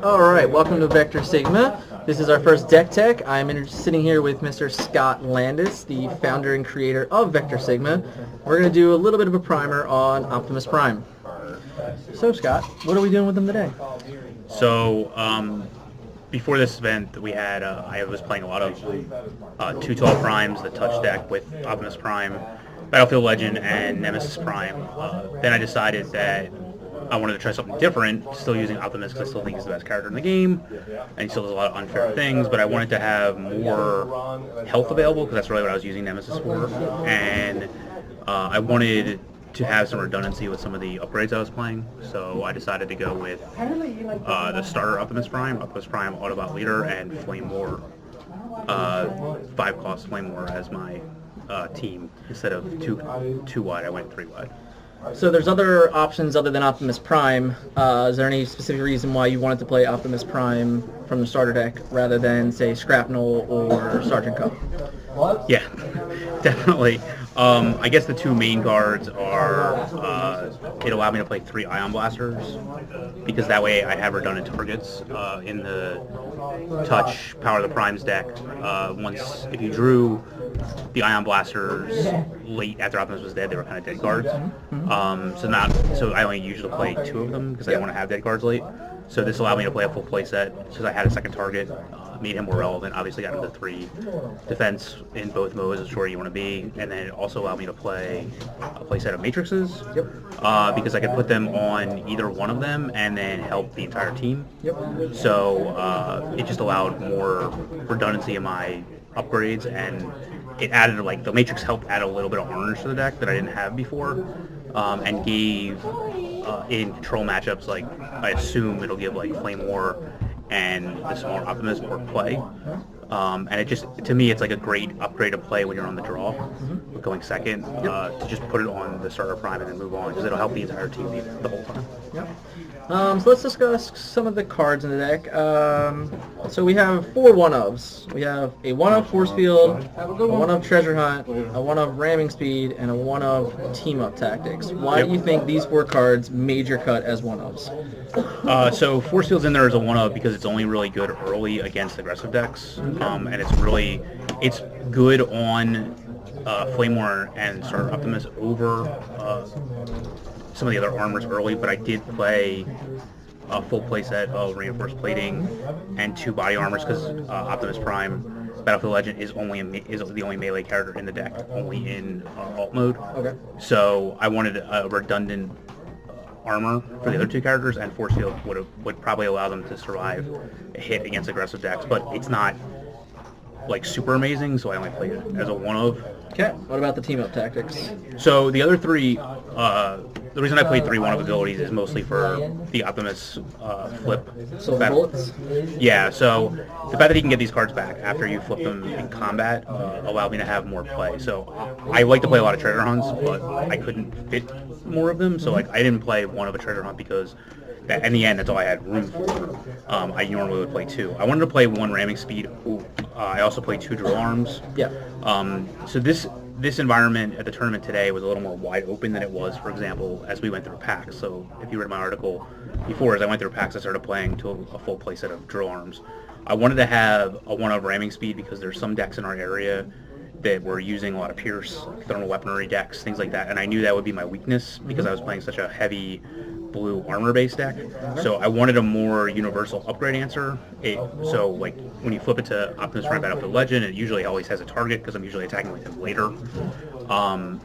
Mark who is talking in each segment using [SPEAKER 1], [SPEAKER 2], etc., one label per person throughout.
[SPEAKER 1] Alright, welcome to Vector Sigma. This is our first deck tech. I'm sitting here with Mr. Scott Landis, the founder and creator of Vector Sigma. We're going to do a little bit of a primer on Optimus Prime. So Scott, what are we doing with them today?
[SPEAKER 2] So, before this event, we had I was playing a lot of 212 Primes, the touch deck with Optimus Prime, Battlefield Legend, and Nemesis Prime. Then I decided that I wanted to try something different, still using Optimus because I still think he's the best character in the game, and he still does a lot of unfair things, but I wanted to have more health available because that's really what I was using Nemesis for, and I wanted to have some redundancy with some of the upgrades I was playing, so I decided to go with the starter Optimus Prime Autobot Leader, and Flame War, 5-cost Flame War as my team. Instead of two wide, I went 3 wide.
[SPEAKER 1] So there's other options other than Optimus Prime. Is there any specific reason why you wanted to play Optimus Prime from the starter deck rather than, say, Scrapnel or Sergeant Cup?
[SPEAKER 2] Yeah, definitely. I guess the two main cards are, it allowed me to play 3 Ion Blasters, because that way I have redundant targets in the Touch Power of the Primes deck. If you drew the Ion Blasters late after Optimus was dead, they were kind of dead cards. So I only usually play 2 of them because I don't want to have dead cards late. So this allowed me to play a full play set since I had a second target. Made him more relevant. Obviously got him to 3 defense in both modes as where you want to be, and then it also allowed me to play a play set of matrices. Because I could put them on either one of them and then help the entire team. So it just allowed more redundancy in my upgrades, and it added, like, the matrix helped add a little bit of orange to the deck that I didn't have before, and gave in control matchups, like, I assume it'll give, like, Flame War and the smaller Optimus more play. And it just, to me, it's like a great upgrade to play when you're on the draw, going second, to just put it on the starter Prime and then move on, because it'll help the entire team the whole time.
[SPEAKER 1] So let's discuss some of the cards in the deck. So we have 4 1-ofs. We have a 1-of Force Field, a 1-of Treasure Hunt, a 1-of Ramming Speed, and a 1-of Team Up Tactics. Why do you think these 4 cards made your cut as 1-ofs?
[SPEAKER 2] So Force Field's in there as a 1-of because it's only really good early against aggressive decks, and it's good on Flame War and Starter Optimus over some of the other armors early, but I did play a full playset of Reinforced Plating and 2 body armors because Optimus Prime Battlefield Legend is the only melee character in the deck, only in alt mode. So I wanted a redundant armor for the other 2 characters, and Force Field would probably allow them to survive a hit against aggressive decks, but it's not, like, super amazing, so I only played it as a 1-of.
[SPEAKER 1] Okay, what about the Team Up Tactics?
[SPEAKER 2] So the other 3, the reason I played 3 1-of abilities is mostly for the Optimus flip.
[SPEAKER 1] Silver bullets?
[SPEAKER 2] Yeah, so the fact that he can get these cards back after you flip them in combat allowed me to have more play. So I like to play a lot of treasure hunts, but I couldn't fit more of them, so, like, I didn't play 1 of a treasure hunt because in the end that's all I had room for. I normally would play 2. I wanted to play 1 Ramming Speed. I also played 2 Drill Arms. So this environment at the tournament today was a little more wide open than it was, for example, as we went through packs. So if you read my article before, as I went through packs, I started playing to a full play set of Drill Arms. I wanted to have a 1-of Ramming Speed because there's some decks in our area that were using a lot of Pierce, thermal weaponry decks, things like that, and I knew that would be my weakness because I was playing such a heavy blue armor-based deck. So I wanted a more universal upgrade answer. So, like, when you flip it to Optimus Prime Battlefield Legend, it usually always has a target because I'm usually attacking with him later.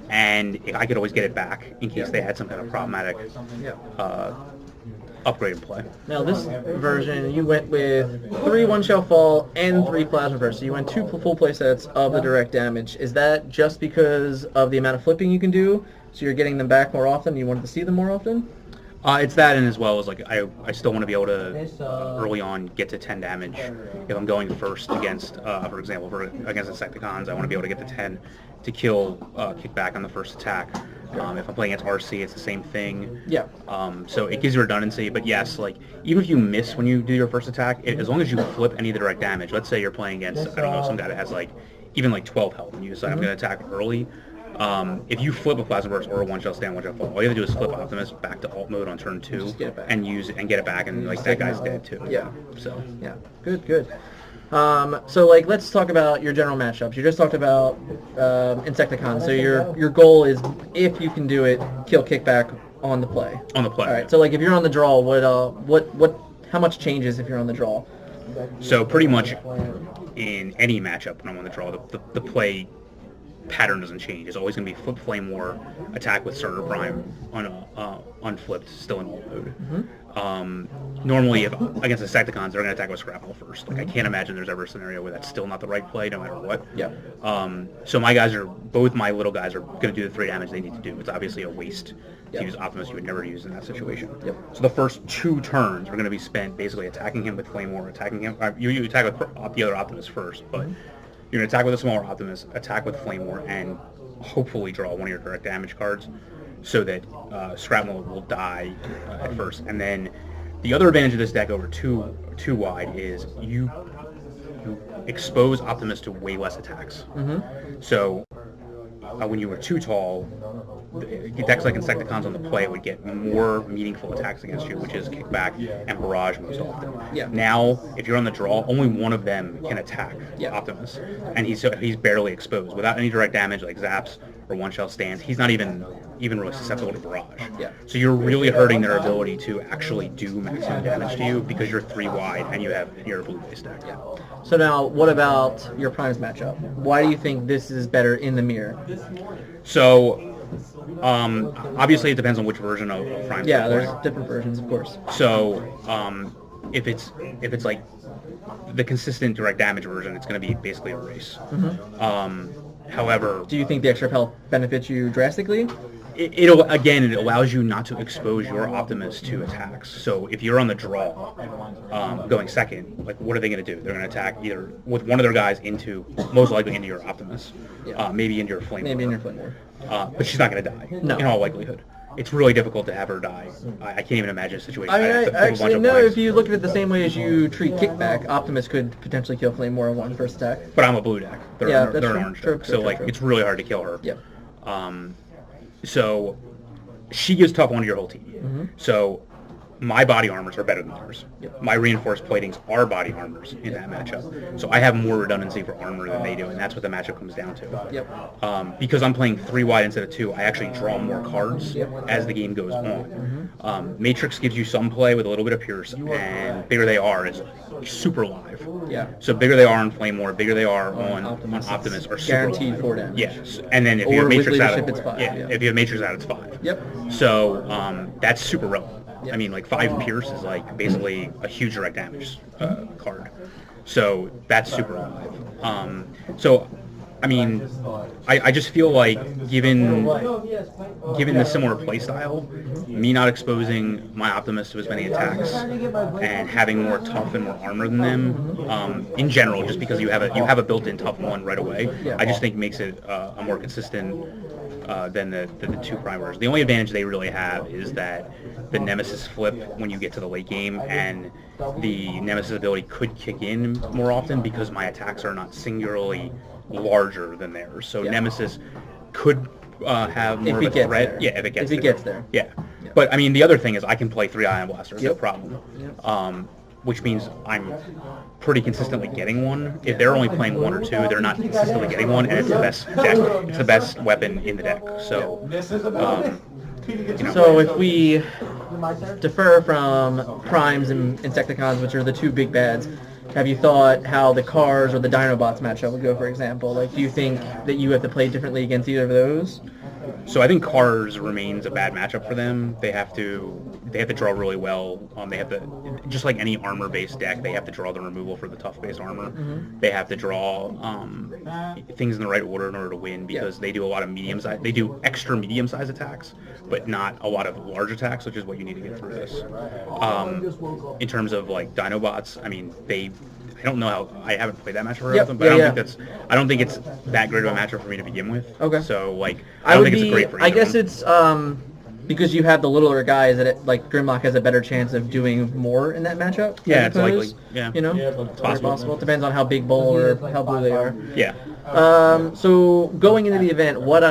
[SPEAKER 2] And I could always get it back in case they had some kind of problematic upgrade in play.
[SPEAKER 1] Now this version, you went with 3 one-shell fall and 3 plasma burst. So you went 2 full play sets of the direct damage. Is that just because of the amount of flipping you can do? So you're getting them back more often? You wanted to see them more often?
[SPEAKER 2] It's that, and as well as, like, I still want to be able to early on get to 10 damage. If I'm going first against, for example, against Insecticons, I want to be able to get to 10 to kill kickback on the first attack. If I'm playing against RC, it's the same thing. So it gives you redundancy, but yes, like, even if you miss when you do your first attack, as long as you flip any of the direct damage, let's say you're playing against, I don't know, some guy that has, like, even like 12 health, and you decide I'm going to attack early, If you flip a plasma burst or a one shell stand, one shell fall, all you have to do is flip Optimus back to alt mode on turn 2
[SPEAKER 1] Just get it back.
[SPEAKER 2] and use it and get it back, and like that guy's dead too.
[SPEAKER 1] Yeah.
[SPEAKER 2] So
[SPEAKER 1] Yeah. Good. So like, let's talk about your general matchups. You just talked about Insecticons. So your goal is, if you can do it, kill kickback on the play.
[SPEAKER 2] On the play.
[SPEAKER 1] All right. So like, if you're on the draw, how much changes if you're on the draw?
[SPEAKER 2] So pretty much in any matchup when I'm on the draw, the play pattern doesn't change. It's always going to be flip flame war, attack with starter prime on unflipped, still in alt mode. Normally, if against Insecticons, they're going to attack with Scrapple first. Like I can't imagine there's ever a scenario where that's still not the right play, no matter what.
[SPEAKER 1] Yeah.
[SPEAKER 2] So both my little guys are going to do the 3 damage they need to do. It's obviously a waste to use Optimus you would never use in that situation.
[SPEAKER 1] Yep.
[SPEAKER 2] So the first 2 turns are going to be spent basically attacking him with Flame War, attacking him. You attack with the other Optimus first, but you're going to attack with a smaller Optimus, attack with Flame War, and hopefully draw one of your direct damage cards so that Scrapple will die at first. And then the other advantage of this deck over two wide is you expose Optimus to way less attacks. So when you were too tall, decks like Insecticons on the play would get more meaningful attacks against you, which is Kickback and Barrage most often.
[SPEAKER 1] Yeah.
[SPEAKER 2] Now, if you're on the draw, only one of them can attack Optimus, and he's barely exposed. Without any direct damage like Zaps or one-shell stands, he's not even really susceptible to Barrage.
[SPEAKER 1] Yeah.
[SPEAKER 2] So you're really hurting their ability to actually do maximum damage to you because you're 3 wide and you're a blue-based deck.
[SPEAKER 1] Yeah. So now, what about your Primes matchup? Why do you think this is better in the mirror?
[SPEAKER 2] So, obviously it depends on which version of Prime.
[SPEAKER 1] Yeah, there's different versions, of course.
[SPEAKER 2] So, if it's like the consistent direct damage version, it's going to be basically a race. However,
[SPEAKER 1] do you think the extra health benefits you drastically?
[SPEAKER 2] It allows you not to expose your Optimus to attacks. So if you're on the draw, going second, like what are they going to do? They're going to attack either with one of their guys most likely into your Optimus, maybe into your Flame War. But she's not going to die, in all likelihood. It's really difficult to have her die. I can't even imagine a situation.
[SPEAKER 1] If you look at it the same way as you treat Kickback, Optimus could potentially kill Flame War on first attack.
[SPEAKER 2] But I'm a blue deck. They're an orange deck. So it's really hard to kill her.
[SPEAKER 1] Yep.
[SPEAKER 2] So she gives tough one to your whole team. So my body armors are better than theirs.
[SPEAKER 1] Yep.
[SPEAKER 2] My reinforced platings are body armors in that matchup. So I have more redundancy for armor than they do, and that's what the matchup comes down to.
[SPEAKER 1] Yep.
[SPEAKER 2] Because I'm playing 3 wide instead of 2, I actually draw more cards as the game goes on. Matrix gives you some play with a little bit of Pierce, and Bigger They Are is super live.
[SPEAKER 1] Yeah.
[SPEAKER 2] So Bigger They Are on Flame War, Bigger They Are on Optimus are super
[SPEAKER 1] guaranteed
[SPEAKER 2] live.
[SPEAKER 1] 4 damage.
[SPEAKER 2] Yes, and then if you have Matrix out,
[SPEAKER 1] it's 5.
[SPEAKER 2] If you have Matrix out, it's 5.
[SPEAKER 1] Yep.
[SPEAKER 2] So that's super relevant. I mean, like 5 Pierce is like basically a huge direct damage card. So that's super alive. So, I mean, I just feel like given the similar playstyle, me not exposing my Optimus to as many attacks and having more tough and more armor than them, in general, just because you have a built-in tough one right away, I just think makes it a more consistent than the 2 primers. The only advantage they really have is that the Nemesis flip when you get to the late game, and the Nemesis ability could kick in more often because my attacks are not singularly larger than theirs. So Nemesis could have more of a threat.
[SPEAKER 1] There.
[SPEAKER 2] If it gets there. Yeah. But I mean, the other thing is I can play 3 Ion Blasters, no problem. Which means I'm pretty consistently getting one. If they're only playing 1 or 2, they're not consistently getting one, and it's the best deck. It's the best weapon in the deck. So,
[SPEAKER 1] So if we defer from Primes and Insecticons, which are the 2 big bads, have you thought how the Cars or the Dinobots matchup would go, for example? Like, do you think that you have to play differently against either of those?
[SPEAKER 2] So I think Cars remains a bad matchup for them. They have to draw really well. They have to, just like any armor-based deck, they have to draw the removal for the tough-based armor. They have to draw things in the right order in order to win, because they do a lot of medium-sized. They do extra medium-sized attacks, but not a lot of large attacks, which is what you need to get through this. In terms of like Dinobots, I mean, I don't know how. I haven't played that matchup very often, but I don't think it's that great of a matchup for me to begin with.
[SPEAKER 1] Okay.
[SPEAKER 2] So like, I don't think it's great for either.
[SPEAKER 1] I guess it's because you have the littler guys that Grimlock has a better chance of doing more in that matchup.
[SPEAKER 2] Yeah, it's likely. Yeah.
[SPEAKER 1] You know,
[SPEAKER 2] it's possible.
[SPEAKER 1] It depends on how big bull or how blue they are.
[SPEAKER 2] Yeah.
[SPEAKER 1] So going into the event, what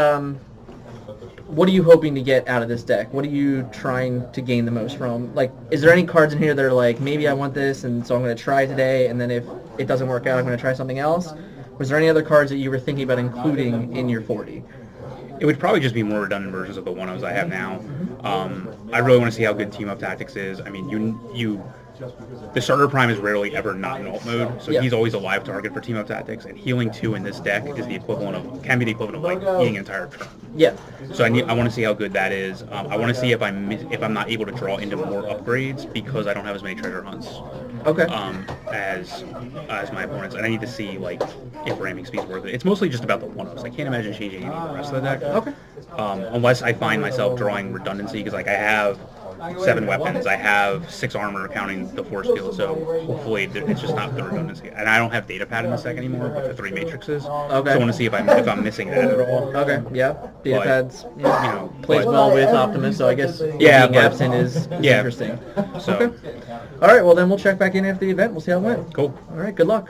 [SPEAKER 1] what are you hoping to get out of this deck? What are you trying to gain the most from? Like, is there any cards in here that are like, maybe I want this, and so I'm going to try today, and then if it doesn't work out, I'm going to try something else? Was there any other cards that you were thinking about including in your 40?
[SPEAKER 2] It would probably just be more redundant versions of the 1-ofs I have now. I really want to see how good Team Up Tactics is. I mean, the starter prime is rarely ever not in alt mode, so he's always a live target for Team Up Tactics, and healing 2 in this deck is can be the equivalent of like eating an entire turn.
[SPEAKER 1] Yeah.
[SPEAKER 2] So I want to see how good that is. I want to see if I'm not able to draw into more upgrades because I don't have as many treasure hunts.
[SPEAKER 1] Okay.
[SPEAKER 2] As my opponents, and I need to see like if ramming speed's worth it. It's mostly just about the 1-ofs. I can't imagine changing any of the rest of the deck.
[SPEAKER 1] Okay.
[SPEAKER 2] Unless I find myself drawing redundancy, because like I have 7 weapons, I have 6 armor counting the force field, so hopefully it's just not the redundancy. And I don't have data pad in this deck anymore, but the 3 matrixes.
[SPEAKER 1] Okay.
[SPEAKER 2] So I want to see if I'm missing that at all.
[SPEAKER 1] Okay. Yeah. Data pads.
[SPEAKER 2] You know,
[SPEAKER 1] Plays well with Optimus, so I guess being
[SPEAKER 2] but-
[SPEAKER 1] absent is interesting.
[SPEAKER 2] So.
[SPEAKER 1] Okay. All right. Well, then we'll check back in after the event. We'll see how it went.
[SPEAKER 2] Cool.
[SPEAKER 1] All right. Good luck.